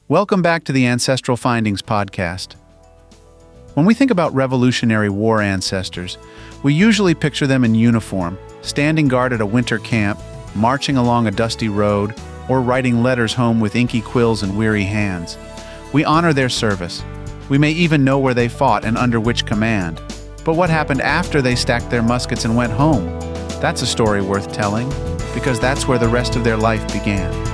Welcome back to the Ancestral Findings podcast. When we think about Revolutionary War ancestors, we usually picture them in uniform, standing guard at a winter camp, marching along a dusty road, or writing letters home with inky quills and weary hands. We honor their service. We may even know where they fought and under which command. But what happened after they stacked their muskets and went home? That's a story worth telling, because that's where the rest of their life began.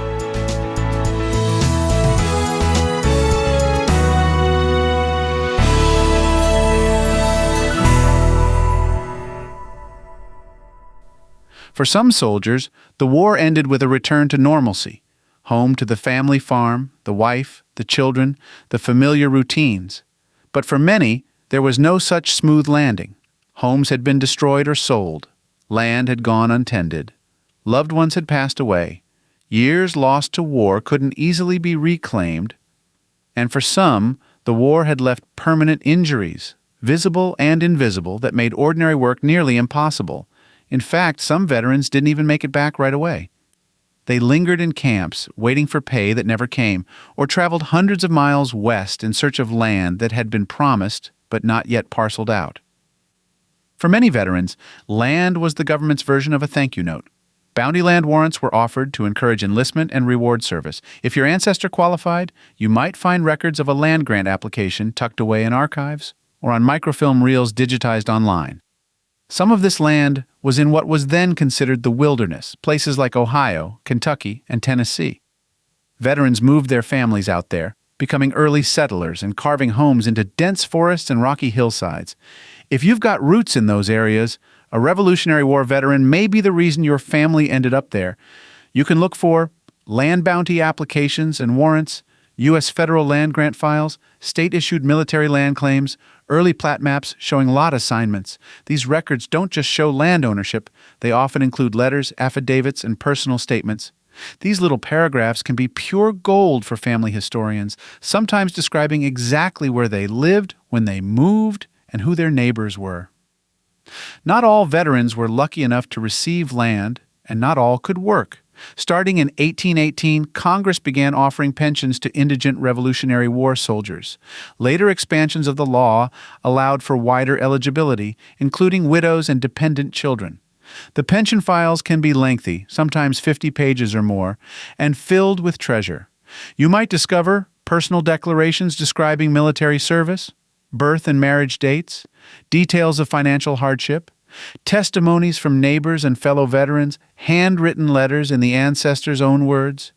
For some soldiers, the war ended with a return to normalcy, home to the family farm, the wife, the children, the familiar routines. But for many, there was no such smooth landing. Homes had been destroyed or sold. Land had gone untended. Loved ones had passed away. Years lost to war couldn't easily be reclaimed. And for some, the war had left permanent injuries, visible and invisible, that made ordinary work nearly impossible. In fact, some veterans didn't even make it back right away. They lingered in camps, waiting for pay that never came, or traveled hundreds of miles west in search of land that had been promised but not yet parceled out. For many veterans, land was the government's version of a thank you note. Bounty land warrants were offered to encourage enlistment and reward service. If your ancestor qualified, you might find records of a land grant application tucked away in archives or on microfilm reels digitized online. Some of this land was in what was then considered the wilderness, places like Ohio, Kentucky, and Tennessee. Veterans moved their families out there, becoming early settlers and carving homes into dense forests and rocky hillsides. If you've got roots in those areas, a Revolutionary War veteran may be the reason your family ended up there. You can look for land bounty applications and warrants, U.S. federal land grant files, state-issued military land claims, early plat maps showing lot assignments. These records don't just show land ownership, they often include letters, affidavits, and personal statements. These little paragraphs can be pure gold for family historians, sometimes describing exactly where they lived, when they moved, and who their neighbors were. Not all veterans were lucky enough to receive land, and not all could work. Starting in 1818, Congress began offering pensions to indigent Revolutionary War soldiers. Later expansions of the law allowed for wider eligibility, including widows and dependent children. The pension files can be lengthy, sometimes 50 pages or more, and filled with treasure. You might discover personal declarations describing military service, birth and marriage dates, details of financial hardship, testimonies from neighbors and fellow veterans, handwritten letters in the ancestor's own words.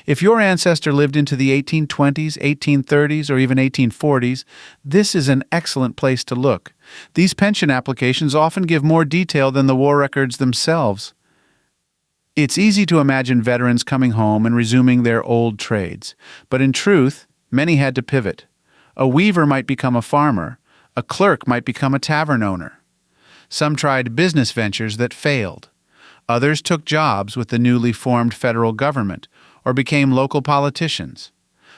If your ancestor lived into the 1820s, 1830s, or even 1840s, this is an excellent place to look. These pension applications often give more detail than the war records themselves. It's easy to imagine veterans coming home and resuming their old trades, but in truth, many had to pivot. A weaver might become a farmer. A clerk might become a tavern owner. Some tried business ventures that failed. Others took jobs with the newly formed federal government or became local politicians.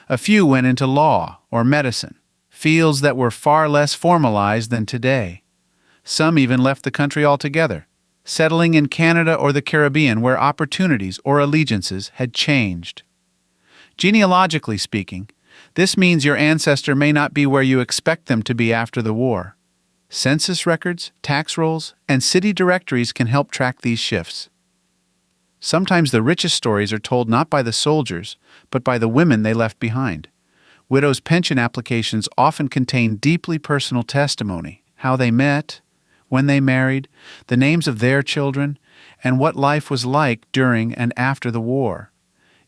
A few went into law or medicine, fields that were far less formalized than today. Some even left the country altogether, settling in Canada or the Caribbean where opportunities or allegiances had changed. Genealogically speaking, this means your ancestor may not be where you expect them to be after the war. Census records, tax rolls, and city directories can help track these shifts. Sometimes the richest stories are told not by the soldiers, but by the women they left behind. Widows' pension applications often contain deeply personal testimony, how they met, when they married, the names of their children, and what life was like during and after the war.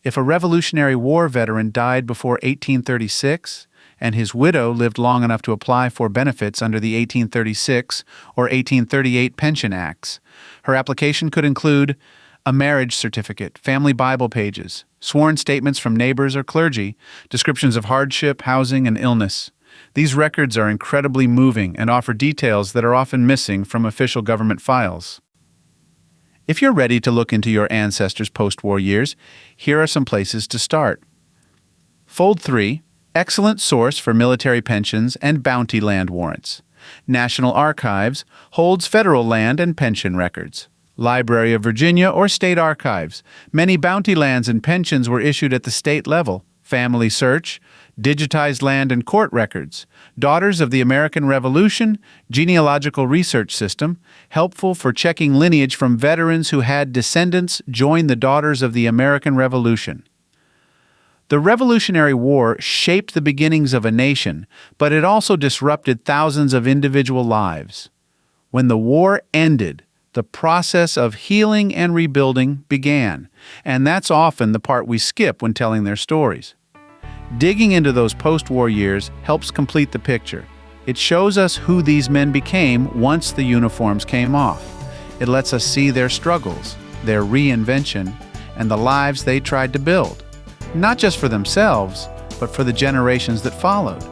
If a Revolutionary War veteran died before 1836, and his widow lived long enough to apply for benefits under the 1836 or 1838 Pension Acts, her application could include a marriage certificate, family Bible pages, sworn statements from neighbors or clergy, descriptions of hardship, housing, and illness. These records are incredibly moving and offer details that are often missing from official government files. If you're ready to look into your ancestors' post-war years, here are some places to start. Fold 3. Excellent source for military pensions and bounty land warrants. National Archives holds federal land and pension records. Library of Virginia or state archives. Many bounty lands and pensions were issued at the state level. Family Search, Digitized Land and Court Records, Daughters of the American Revolution, Genealogical Research System, helpful for checking lineage from veterans who had descendants join the Daughters of the American Revolution. The Revolutionary War shaped the beginnings of a nation, but it also disrupted thousands of individual lives. When the war ended, the process of healing and rebuilding began, and that's often the part we skip when telling their stories. Digging into those post-war years helps complete the picture. It shows us who these men became once the uniforms came off. It lets us see their struggles, their reinvention, and the lives they tried to build. Not just for themselves, but for the generations that followed.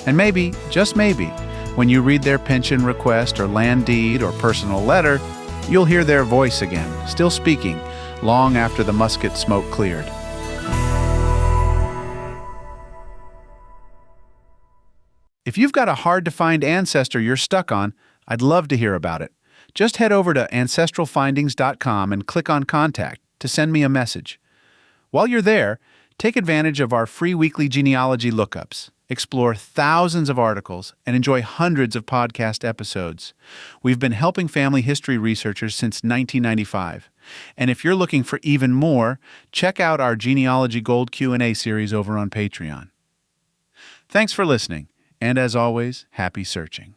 And maybe, just maybe, when you read their pension request or land deed or personal letter, you'll hear their voice again, still speaking, long after the musket smoke cleared. If you've got a hard-to-find ancestor you're stuck on, I'd love to hear about it. Just head over to ancestralfindings.com and click on Contact to send me a message. While you're there, take advantage of our free weekly genealogy lookups. Explore thousands of articles and enjoy hundreds of podcast episodes. We've been helping family history researchers since 1995. And if you're looking for even more, check out our Genealogy Gold Q&A series over on Patreon. Thanks for listening, and as always, happy searching.